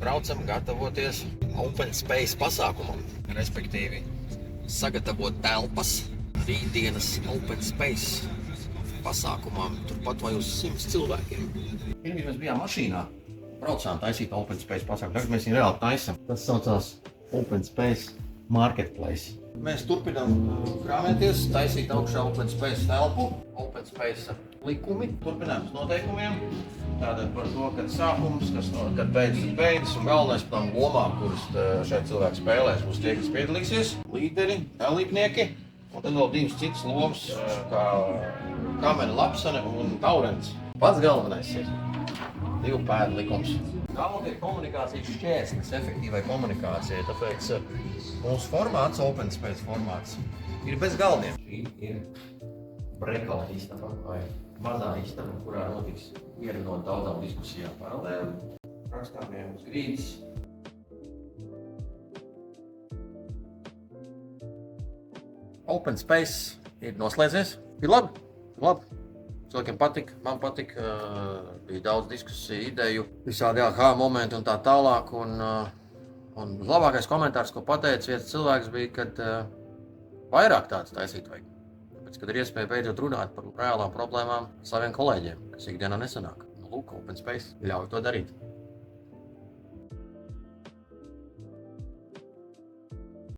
braucam gatavoties Open Space pasākumam, respektīvi sagatavot telpas rītdienas Open Space pasākumam, turpat vai uz 100 cilvēkiem. Pirmie mēs bijām mašīnā, braucām taisīt Open Space pasākumu, tagad mēs viņu reāli taisam. Tas saucās Open Space Marketplace. Mēs turpinām krāmēties, taisīt augšā Open Space telpu, Open Space likumi, turpinām uz noteikumiem. Tātad par to, kad sākums, kad beidzas un galvenais par tām lomām, kuras šeit cilvēki spēlēs, būs tie, kas piedalīsies, līderi, dalībnieki, un tad vēl divas citas lomas, kā Kamene Lapsane un Taurens. Pats galvenais ir divu pēdu likums. Galvenais ir komunikācijas šķērslis efektīvai komunikācijai, tāpēc mūsu formāts, Open Space formāts, ir bez galviem. Šī ir breakout istaba vai mazā istaba, kurā notiks viena no daudzām diskusijām paralēli. Rakstāmiem uz grīdas. Open Space ir noslēdzies. Ir labi, labi. Cilvēkiem patika, man patika, bija daudz diskusiju, ideju, visādi momentu un tā tālāk. Un labākais komentārs, ko pateica viens cilvēks, bija, kad vairāk tāds taisīt vajag. Tāpēc, kad ir iespēja beidzot runāt par reālām problēmām saviem kolēģiem, kas ikdienā nesanāk. Lūk, Open Space ļauj to darīt.